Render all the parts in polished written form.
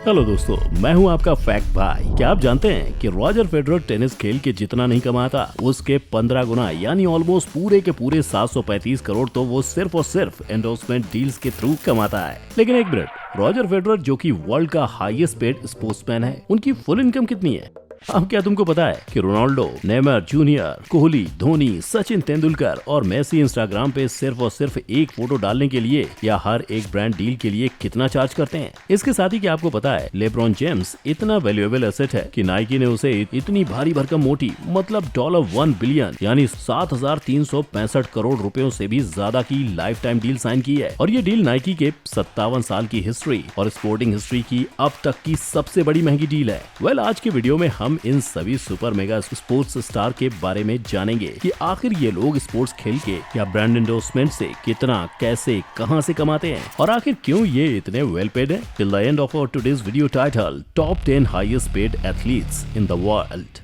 Hello दोस्तों, मैं हूं आपका फैक्ट भाई। क्या आप जानते हैं कि रॉजर फेडरर टेनिस खेल के जितना नहीं कमाता उसके 15 गुना यानी ऑलमोस्ट पूरे के पूरे 735 करोड़ तो वो सिर्फ और सिर्फ एंडोर्समेंट डील्स के थ्रू कमाता है। लेकिन एक मिनट, रॉजर फेडरर जो कि वर्ल्ड का हाईएस्ट पेड स्पोर्ट्समैन है, उनकी फुल इनकम कितनी है? अब क्या तुमको पता है कि Ronaldo, Neymar junior, Kohli, Dhoni, Sachin Tendulkar और मेसी इंस्टाग्राम पे सिर्फ और सिर्फ एक फोटो डालने के लिए या हर एक ब्रांड डील के लिए कितना चार्ज करते हैं? इसके साथ ही क्या आपको पता है लेब्रॉन जेम्स इतना वैल्यूएबल एसेट है कि नाइकी ने उसे इतनी भारी भरकम मोटी मतलब $1 बिलियन यानी 7,365 करोड़ रुपयों से भी ज्यादा की लाइफ टाइम डील साइन की है। और ये डील नाइकी के 57 साल की हिस्ट्री और स्पोर्टिंग हिस्ट्री की अब तक की सबसे बड़ी महंगी डील है। वेल, आज के वीडियो में हम इन सभी सुपर मेगा स्पोर्ट्स स्टार के बारे में जानेंगे कि आखिर ये लोग स्पोर्ट्स खेल के या ब्रांड एंडोर्समेंट से कितना, कैसे, कहां से कमाते हैं और आखिर क्यों ये इतने वेल पेड हैं। Till the end of our today's video title top 10 highest paid athletes in the world.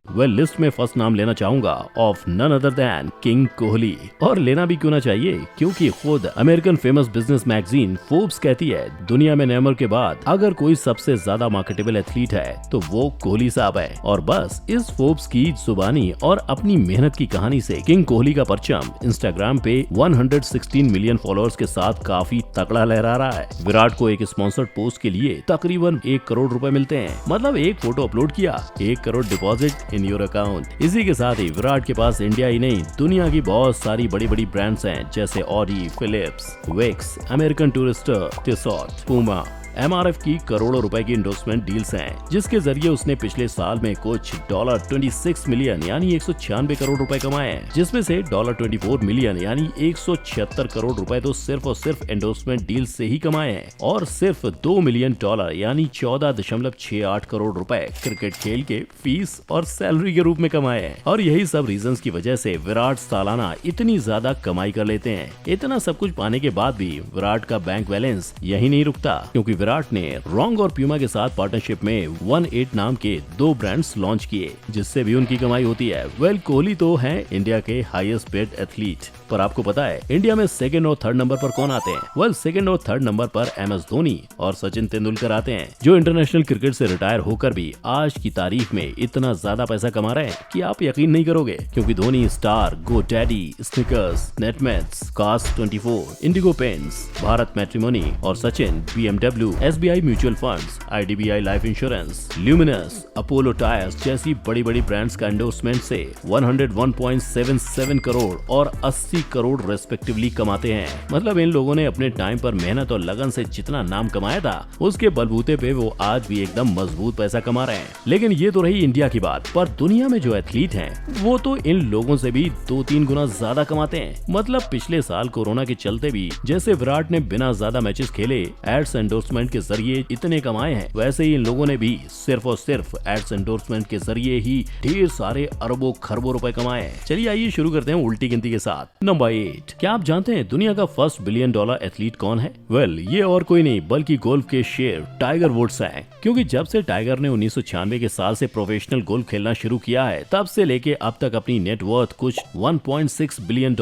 Well, list में फर्स्ट नाम लेना चाहूंगा of none other than king Kohli. और लेना भी क्यों ना चाहिए, क्योंकि खुद American famous business magazine Forbes कहती है दुनिया में नेमर के बाद अगर कोई सबसे ज्यादा मार्केटेबल एथलीट है तो वो कोहली साहब है। और बस इस फोर्ब्स की जुबानी और अपनी मेहनत की कहानी से किंग कोहली का परचम इंस्टाग्राम पे 116 मिलियन फॉलोअर्स के साथ काफी तगड़ा लहरा रहा है। विराट को एक स्पॉन्सर्ड पोस्ट के लिए तकरीबन 1 करोड़ रुपए मिलते हैं। मतलब एक फोटो अपलोड किया, 1 crore deposit in your account. इसी के साथ ही विराट के पास इंडिया ही नहीं दुनिया की बहुत सारी बड़ी बड़ी ब्रांड्स हैं, जैसे Audi, Philips, Vicks, American Tourister, Tissot, Puma, MRF की करोड़ों रुपए की एंडोर्समेंट डील्स हैं, जिसके जरिए उसने पिछले साल में कुछ $26 मिलियन यानी 196 करोड़ रुपए कमाए हैं, जिसमें से $24 मिलियन यानी 176 करोड़ रुपए तो सिर्फ और सिर्फ एंडोर्समेंट डील से ही कमाए हैं और सिर्फ $2 मिलियन यानी 14.68 करोड़ रुपए क्रिकेट खेल के फीस और सैलरी के रूप में कमाए हैं। और यही सब रीजंस की वजह से विराट सालाना इतनी ज्यादा कमाई कर लेते हैं। इतना सब कुछ पाने के बाद भी विराट का बैंक बैलेंस यही नहीं रुकता, क्योंकि विराट ने रॉन्ग और प्यूमा के साथ पार्टनरशिप में 18 नाम के 2 ब्रांड्स लॉन्च किए, जिससे भी उनकी कमाई होती है। वेल, कोहली तो है इंडिया के हाईएस्ट पेड एथलीट, पर आपको पता है इंडिया में सेकंड और थर्ड नंबर पर कौन आते हैं? वेल, सेकंड और थर्ड नंबर पर MS धोनी और सचिन तेंदुलकर आते हैं, जो इंटरनेशनल क्रिकेट से रिटायर होकर भी आज की तारीख में इतना ज्यादा पैसा कमा रहे हैं कि आप यकीन नहीं करोगे। क्योंकि Dhoni Star, Go Daddy, Snickers, Netmeds, कास्ट 24, इंडिगो पेंट्स, भारत मैट्रिमोनी और Sachin BMW, SBI mutual funds, IDBI life insurance, Luminous, Apollo tyres जैसी बड़ी बड़ी ब्रांड्स का एंडोर्समेंट से 101.77 करोड़ और 80 करोड़ रेस्पेक्टिवली कमाते हैं। मतलब इन लोगों ने अपने टाइम पर मेहनत और लगन से जितना नाम कमाया था उसके बलबूते पे वो आज भी एकदम मजबूत पैसा कमा रहे हैं। लेकिन ये तो रही इंडिया की बात, पर दुनिया में जो एथलीट हैं वो तो इन लोगों से भी 2-3 गुना ज्यादा कमाते हैं। मतलब पिछले साल कोरोना के चलते भी जैसे विराट ने बिना ज्यादा मैचेस खेले एड्स एंडोर्समेंट के जरिए इतने कमाए हैं, वैसे ही इन लोगों ने भी सिर्फ और सिर्फ एड्स एंडोर्समेंट के जरिए ही ढेर सारे अरबों खरबों रुपए कमाए हैं। चलिए आइए शुरू करते हैं उल्टी गिनती के साथ। नंबर 8, क्या आप जानते हैं दुनिया का फर्स्ट $1 बिलियन एथलीट कौन है? वेल, ये और कोई नहीं बल्कि गोल्फ के शेर टाइगर वुड्स हैं। क्योंकि जब से टाइगर ने 1996 के साल से प्रोफेशनल गोल्फ खेलना शुरू किया है, तब से लेके अब तक अपनी नेटवर्थ कुछ $1.6 बिलियन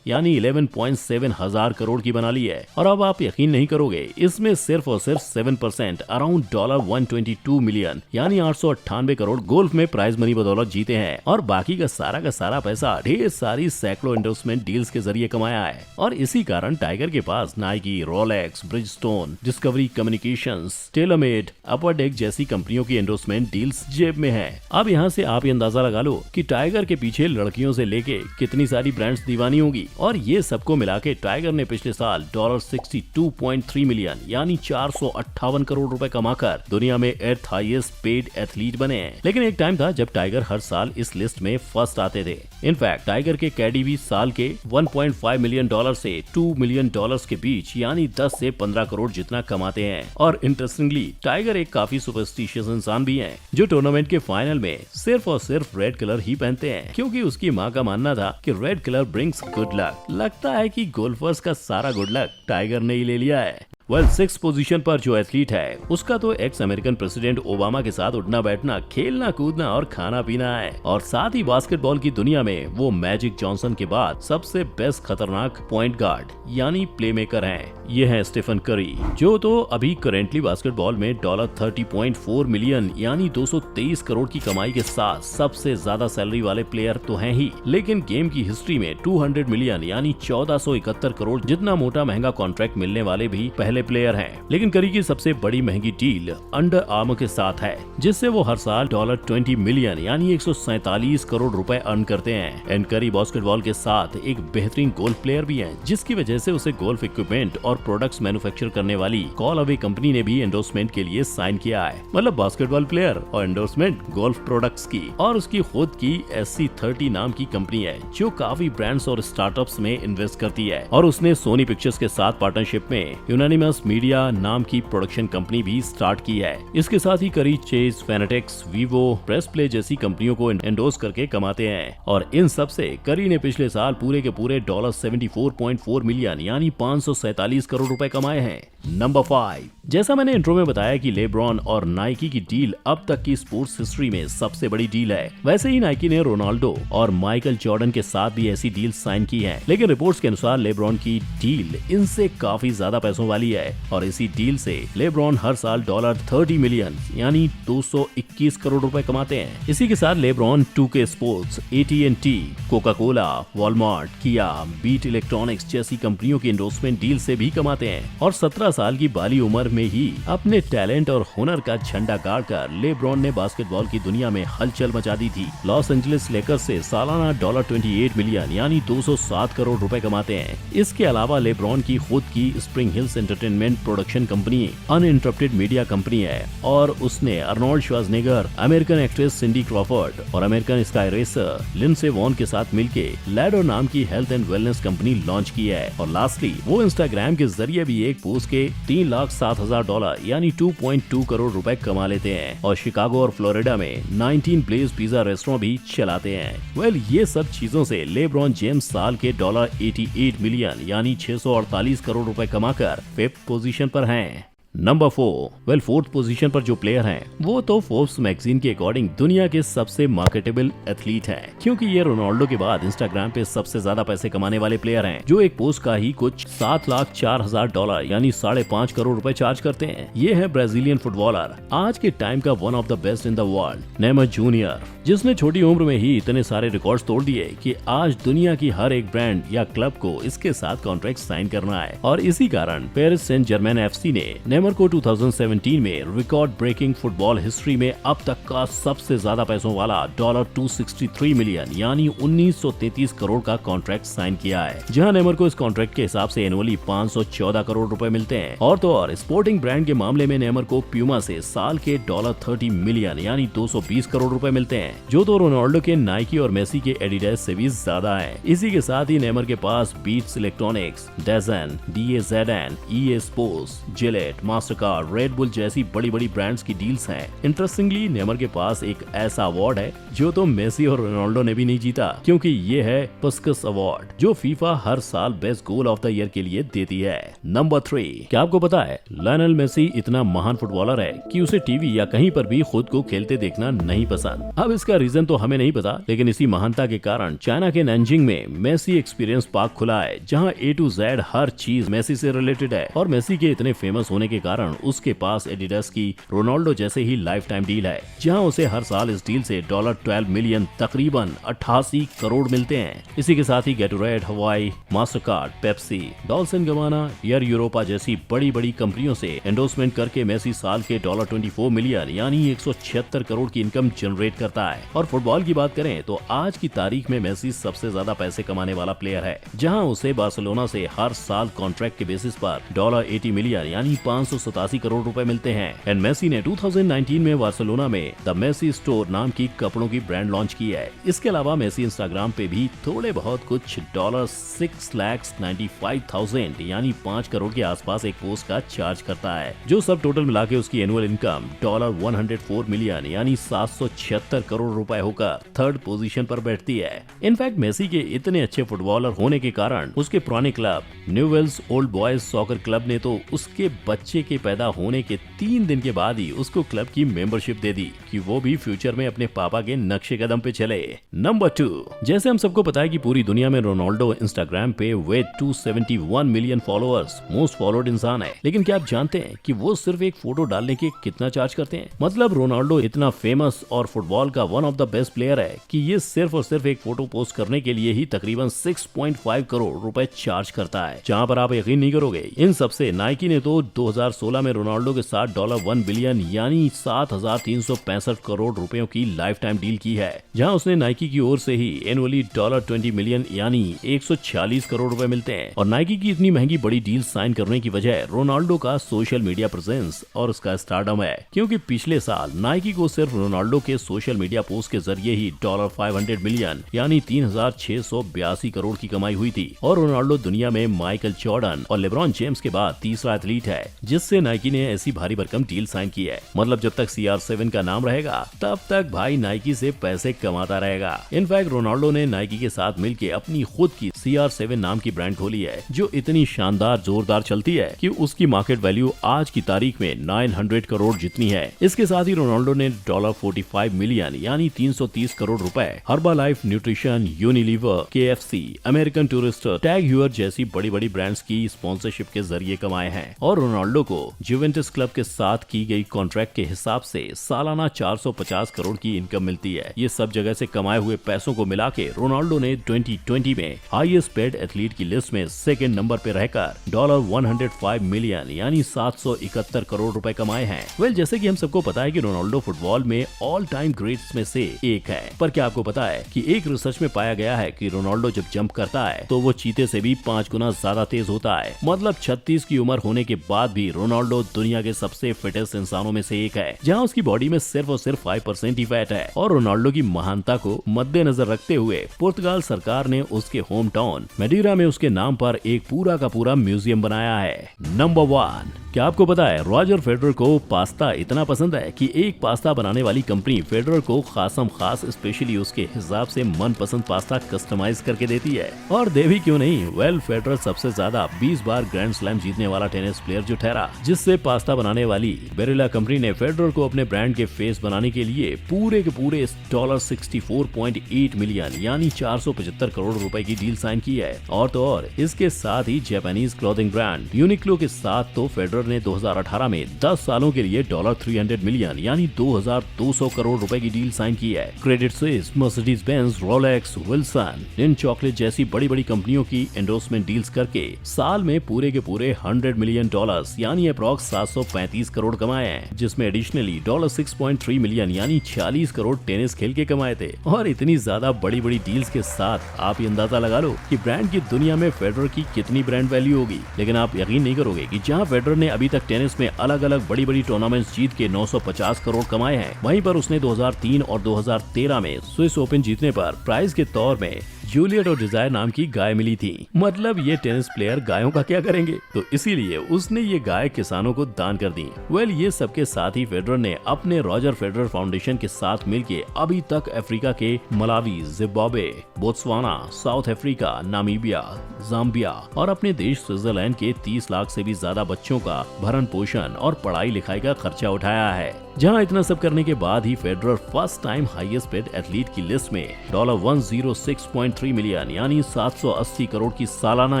यानी 11.7 हजार करोड़ की बना ली है। और अब आप यकीन नहीं करोगे, इसमें सिर्फ और सिर्फ 7% अराउंड $122 मिलियन यानी 898 करोड़ गोल्फ में प्राइज मनी बदौलत जीते हैं। और बाकी का सारा पैसा ढेर सारी सैकड़ों एंडोर्समेंट डील्स के जरिए कमाया है। और इसी कारण टाइगर के पास Nike, Rolex, Bridgestone, Discovery Communications, TaylorMade, Upper Deck जैसी कंपनियों की एंडोर्समेंट डील्स जेब में है। अब यहाँ से आप ये अंदाजा लगा लो कि टाइगर के पीछे लड़कियों से लेके कितनी सारी ब्रांड्स दीवानी होंगी। और ये सबको मिला के टाइगर ने पिछले साल $62.3 मिलियन यानी 458 करोड़ रुपए कमाकर दुनिया में 8th हाईएस्ट पेड एथलीट बने हैं। लेकिन एक टाइम था जब टाइगर हर साल इस लिस्ट में फर्स्ट आते थे। इनफैक्ट टाइगर के कैडी भी साल के $1.5 मिलियन से $2 मिलियन के बीच यानी 10 से 15 करोड़ जितना कमाते हैं। और इंटरेस्टिंगली टाइगर एक काफी सुपरस्टिशियस इंसान भी है, जो टूर्नामेंट के फाइनल में सिर्फ और सिर्फ रेड कलर ही पहनते हैं, क्योंकि उसकी माँ का मानना था कि red colour brings good luck. लगता है कि गोल्फर्स का सारा गुड लक टाइगर ने ही ले लिया है। वेल 6 पोजीशन पर जो एथलीट है उसका तो एक्स अमेरिकन प्रेसिडेंट ओबामा के साथ उठना बैठना, खेलना कूदना और खाना पीना है। और साथ ही बास्केटबॉल की दुनिया में वो मैजिक जॉनसन के बाद सबसे बेस्ट खतरनाक पॉइंट गार्ड यानी प्लेमेकर हैं। ये है स्टीफन करी, जो तो अभी करेंटली बास्केटबॉल में $30.4 मिलियन यानी 223 करोड़ की कमाई के साथ सबसे ज्यादा सैलरी वाले प्लेयर तो हैं ही, लेकिन गेम की हिस्ट्री में 200 मिलियन यानी 1471 करोड़ जितना मोटा महंगा कॉन्ट्रैक्ट मिलने वाले भी पहले प्लेयर हैं। लेकिन करी की सबसे बड़ी महंगी डील अंडर आर्मर के साथ है, जिससे वो हर साल $20 मिलियन यानी 147 करोड़ रुपए अर्न करते हैं। एंड करी बास्केटबॉल के साथ एक बेहतरीन गोल्फ प्लेयर भी है, जिसकी वजह से उसे गोल्फ इक्विपमेंट और प्रोडक्ट्स मैन्युफैक्चर करने वाली कॉल अवे कंपनी ने भी एंडोर्समेंट के लिए साइन किया है। मतलब बास्केटबॉल प्लेयर और एंडोर्समेंट गोल्फ प्रोडक्ट्स की। और उसकी खुद की SC30 नाम की कंपनी है, जो काफी ब्रांड्स और स्टार्टअप्स में इन्वेस्ट करती है। और उसने सोनी पिक्चर्स के साथ पार्टनरशिप में यूनानिमस मीडिया नाम की प्रोडक्शन कंपनी भी स्टार्ट की है। इसके साथ ही करी chase, fanatics, Vivo, press play जैसी कंपनियों को एंडोर्स करके कमाते हैं। और इन सब से करी ने पिछले साल पूरे के पूरे $74.4 मिलियन यानी 547 करोड़ रुपए कमाए हैं। नंबर 5, जैसा मैंने इंट्रो में बताया कि लेब्रॉन और नाइकी की डील अब तक की स्पोर्ट्स हिस्ट्री में सबसे बड़ी डील है, वैसे ही नाइकी ने रोनाल्डो और माइकल जॉर्डन के साथ भी ऐसी डील साइन की है। लेकिन रिपोर्ट्स के अनुसार लेब्रॉन की डील इनसे काफी ज्यादा पैसों वाली है और इसी डील से लेब्रॉन हर साल $30 मिलियन यानी 221 करोड़ रुपए कमाते हैं। इसी के साथ LeBron 2K sports, AT&T, Coca Cola, Walmart, किया, बीट इलेक्ट्रॉनिक्स जैसी कंपनियों की एंडोर्समेंट डील से भी कमाते हैं। और 17 साल की बाली उम्र में ही अपने टैलेंट और हुनर का झंडा गाड़कर लेब्रॉन ने बास्केटबॉल की दुनिया में हलचल मचा दी थी। लॉस एंजलिस लेकर्स से सालाना $28 मिलियन यानी 207 करोड़ रुपए कमाते हैं। इसके अलावा लेब्रॉन की खुद की Spring Hills Entertainment production company uninterrupted media company है और उसने Arnold Schwarzenegger, American actress Cindy Crawford और American ski racer Lindsey Vonn के साथ मिलके लैडो नाम की health and wellness company launch की है। और लास्टली वो इंस्टाग्राम के जरिए भी एक पोस्ट के $3,07,000 यानी 2.2 करोड़ रुपए कमा लेते हैं। और शिकागो और फ्लोरिडा में 19 ब्लेज पिज्जा रेस्टोरेंट भी चलाते हैं। वेल ये सब चीजों से लेब्रॉन जेम्स साल के $88 मिलियन यानी 648 करोड़ रुपए कमाकर 5th पोजीशन पर हैं। नंबर 4, वेल 4th पोजीशन पर जो प्लेयर हैं वो तो फोर्ब्स मैगजीन के अकॉर्डिंग दुनिया के सबसे मार्केटेबल एथलीट हैं, क्योंकि ये रोनाल्डो के बाद इंस्टाग्राम पे सबसे ज्यादा पैसे कमाने वाले प्लेयर हैं, जो एक पोस्ट का ही कुछ $7,04,000 यानी 5.5 करोड़ रुपए चार्ज करते हैं। ये है ब्राजीलियन फुटबॉलर, आज के टाइम का one of the best in the world, Neymar junior, जिसने छोटी उम्र में ही इतने सारे रिकॉर्ड्स तोड़ दिए कि आज दुनिया की हर एक ब्रांड या क्लब को इसके साथ कॉन्ट्रैक्ट साइन करना है। और इसी कारण पेरिस सेंट जर्मेन FC ने नेमर को 2017 में रिकॉर्ड ब्रेकिंग फुटबॉल हिस्ट्री में अब तक का सबसे ज्यादा पैसों वाला $263 मिलियन यानी 1933 करोड़ का कॉन्ट्रैक्ट साइन किया है, जहां नेमर को इस कॉन्ट्रैक्ट के हिसाब से एनुअली 514 करोड़ रुपए मिलते हैं। और तो और स्पोर्टिंग ब्रांड के मामले में नेमर को प्यूमा से साल के $30 मिलियन यानी 220 करोड़ रुपए मिलते हैं, जो तो रोनाल्डो के नाइकी और मेसी के एडिडास से भी ज्यादा है। इसी के साथ ही नेमर के पास beats electronics, डेजन, DAZN, EA sports, Gillette, Mastercard, red bull जैसी बड़ी बड़ी ब्रांड्स की डील्स हैं। इंटरेस्टिंगली नेमर के पास एक ऐसा अवार्ड है जो तो मेसी और रोनाल्डो ने भी नहीं जीता, क्योंकि ये है पुस्कस अवार्ड, जो फीफा हर साल best goal of the year के लिए देती है। नंबर 3, क्या आपको पता है लायनल मेसी इतना महान फुटबॉलर है कि उसे टीवी या कहीं पर भी खुद को खेलते देखना नहीं पसंद। अब इसका रीजन तो हमें नहीं पता, लेकिन इसी महानता के कारण चाइना के नैनजिंग में मेसी एक्सपीरियंस पार्क खुला है, जहां A to Z हर चीज मेसी से रिलेटेड है। और मेसी के इतने फेमस होने के कारण उसके पास एडिडास की रोनाल्डो जैसे ही लाइफ टाइम डील है, जहां उसे हर साल इस डील से $12 मिलियन तकरीबन 88 करोड़ मिलते हैं। इसी के साथ ही Gatorade, Huawei, Mastercard, Pepsi, Dolce and Gabbana, Air Europa जैसी बड़ी बड़ी कंपनियों से एंडोर्समेंट करके मेसी साल के $24 मिलियन यानी 176 करोड़ की इनकम जनरेट करता है। और फुटबॉल की बात करें तो आज की तारीख में मेसी सबसे ज्यादा पैसे कमाने वाला प्लेयर है, जहां उसे बार्सिलोना से हर साल कॉन्ट्रैक्ट के बेसिस पर $80 मिलियन यानी 587 करोड़ रुपए मिलते हैं। एंड मेसी ने 2019 में बार्सिलोना में द मेसी स्टोर नाम की कपड़ों की ब्रांड लॉन्च की है। इसके अलावा मेसी इंस्टाग्राम पे भी थोड़े बहुत कुछ $6,95,000 यानी 5 करोड़ के आसपास एक पोस्ट का चार्ज करता है, जो सब टोटल मिला के उसकी एनुअल इनकम $104 मिलियन यानी 776 करोड़ रुपए होकर थर्ड पोजीशन पर बैठती है। इनफैक्ट मेसी के इतने अच्छे फुटबॉलर होने के कारण उसके पुराने club Newell's old boys soccer club ने तो उसके बच्चे के पैदा होने के 3 दिन के बाद ही उसको क्लब की मेंबरशिप दे दी कि वो भी फ्यूचर में अपने पापा के नक्शे कदम पे चले। नंबर 2, जैसे हम सबको पता है कि पूरी दुनिया में रोनाल्डो इंस्टाग्राम पे with 271 million followers most followed इंसान है। लेकिन क्या आप जानते हैं कि वो सिर्फ एक फोटो डालने के कितना चार्ज करते हैं? मतलब रोनाल्डो इतना फेमस और फुटबॉल का one of the best player है कि ये सिर्फ और सिर्फ एक फोटो पोस्ट करने के लिए ही तकरीबन 6.5 करोड़ रुपए चार्ज करता है। जहां पर आप यकीन नहीं करोगे, इन सबसे नाइकी ने तो 2016 में रोनाल्डो के साथ $1 बिलियन यानी 7,365 करोड़ रुपयों की लाइफ टाइम डील की है, जहां उसने नाइकी की ओर से ही एनुअली $20 मिलियन यानी 146 करोड़ रुपए मिलते हैं। और नाइकी की इतनी महंगी बड़ी डील साइन करने की वजह रोनाल्डो का सोशल मीडिया प्रेजेंस और उसका स्टारडम है, क्योंकि पिछले साल नाइकी को सिर्फ रोनाल्डो के सोशल मीडिया पोस्ट के जरिए ही $500 मिलियन यानी 3,682 करोड़ की कमाई हुई थी। और रोनाल्डो दुनिया में माइकल जॉर्डन और लेब्रॉन जेम्स के बाद तीसरा एथलीट है जिससे नाइकी ने ऐसी भारी भरकम डील साइन की है। मतलब जब तक CR7 का नाम रहेगा तब तक भाई नाइकी से पैसे कमाता रहेगा। इनफैक्ट रोनाल्डो ने नाइकी के साथ मिलकर अपनी खुद की CR7 नाम की ब्रांड खोली है, जो इतनी शानदार जोरदार चलती है कि उसकी मार्केट वैल्यू आज की तारीख में 900 करोड़ जितनी है। इसके साथ ही रोनाल्डो ने $45 मिलियन यानी 330 करोड़ रुपए Herbalife nutrition, Unilever, KFC, American Tourister, Tag Heuer जैसी बड़ी बड़ी ब्रांड्स की स्पॉन्सरशिप के जरिए कमाए हैं। और रोनाल्डो को जुवेंटस क्लब के साथ की गई कॉन्ट्रैक्ट के हिसाब से सालाना 450 करोड़ की इनकम मिलती है। ये सब जगह से कमाए हुए पैसों को मिला के रोनाल्डो ने 2020 में हाईएस्ट पेड एथलीट की लिस्ट में सेकंड नंबर पे रहकर $105 मिलियन यानी 771 करोड़ रुपए कमाए हैं। वेल, जैसे कि हम सबको पता है कि रोनाल्डो फुटबॉल में ऑल टाइम ग्रेट्स में से एक है, पर क्या आपको पता है कि एक रिसर्च में पाया गया है कि रोनाल्डो जब जंप करता है तो वो चीते से भी 5 गुना ज्यादा तेज होता है। मतलब 36 की उम्र होने के बाद भी रोनाल्डो दुनिया के सबसे फिटेस्ट इंसानों में से एक है, जहां उसकी बॉडी में सिर्फ और सिर्फ 5% ही फैट है। और रोनाल्डो की महानता को मद्देनजर रखते हुए पुर्तगाल सरकार ने उसके होम टाउन मेडीरा में उसके नाम पर एक पूरा का पूरा म्यूजियम बनाया है। नंबर 1, क्या आपको पता है रॉजर फेडरर को पास्ता इतना पसंद है कि एक पास्ता बनाने वाली कंपनी फेडरर को खासम खास स्पेशली उसके हिसाब से मनपसंद पास्ता कस्टमाइज करके देती है। और देवी क्यों नहीं, वेल फेडरर सबसे ज्यादा 20 बार ग्रैंड स्लैम जीतने वाला टेनिस प्लेयर जो ठहरा, जिससे पास्ता बनाने वाली बेरेला कंपनी ने फेडरर को अपने ब्रांड के फेस बनाने के लिए पूरे के पूरे $64.8 मिलियन यानी 475 करोड़ रुपए की डील साइन की है। और तो और इसके साथ ही जापानीज क्लॉथिंग ब्रांड यूनिक्लो के साथ तो फेडरर ने 2018 में 10 सालों के लिए $300 मिलियन यानी 2,200 करोड़ रुपए की डील साइन की है। Credit Suisse, Mercedes Benz, Rolex, Wilson, Lindt chocolate जैसी बड़ी बड़ी कंपनियों की एंडोर्समेंट डील्स करके साल में पूरे के पूरे $100 मिलियन यानी अप्रॉक्स 735 करोड़ कमाए हैं, जिसमें एडिशनली $6.3 मिलियन यानी 40 करोड़ टेनिस खेल के कमाए थे। और इतनी ज्यादा बड़ी बड़ी डील्स के साथ आप ये अंदाजा लगा लो कि ब्रांड की दुनिया में फेडरर की कितनी ब्रांड वैल्यू होगी। लेकिन आप यकीन नहीं करोगे कि जहां फेडरर ने अभी तक टेनिस में अलग अलग बड़ी बड़ी टूर्नामेंट्स जीत के 950 करोड़ कमाए हैं, वहीं पर उसने 2003 और 2013 में स्विस ओपन जीतने पर प्राइज के तौर में जूलियट और डिजायर नाम की गाय मिली थी। मतलब ये टेनिस प्लेयर गायों का क्या करेंगे, तो इसीलिए उसने ये गाय किसानों को दान कर दी। वेल, ये सबके साथ ही फेडरर ने अपने रॉजर फेडरर फाउंडेशन के साथ मिलके अभी तक अफ्रीका के Malawi, Zimbabwe, Botswana, south Africa, Namibia, Zambia और अपने देश स्विट्जरलैंड के 30 लाख से भी ज्यादा बच्चों का भरण पोषण और पढ़ाई लिखाई का खर्चा उठाया है। जहां इतना सब करने के बाद ही Federer first time highest paid athlete की लिस्ट में $106.3 मिलियन यानी 780 करोड़ की सालाना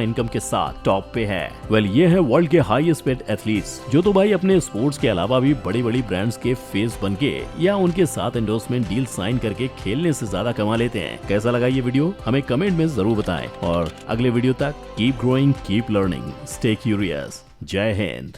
इनकम के साथ टॉप पे है। वेल, ये है वर्ल्ड के हाईएस्ट पेड एथलीट्स, जो तो भाई अपने स्पोर्ट्स के अलावा भी बड़ी बड़ी ब्रांड्स के फेस बन के या उनके साथ एंडोर्समेंट डील साइन करके खेलने से ज्यादा कमा लेते हैं। कैसा लगा ये वीडियो हमें कमेंट में जरूर बताएं। और अगले वीडियो तक keep growing, keep learning, stay curious. जय हिंद।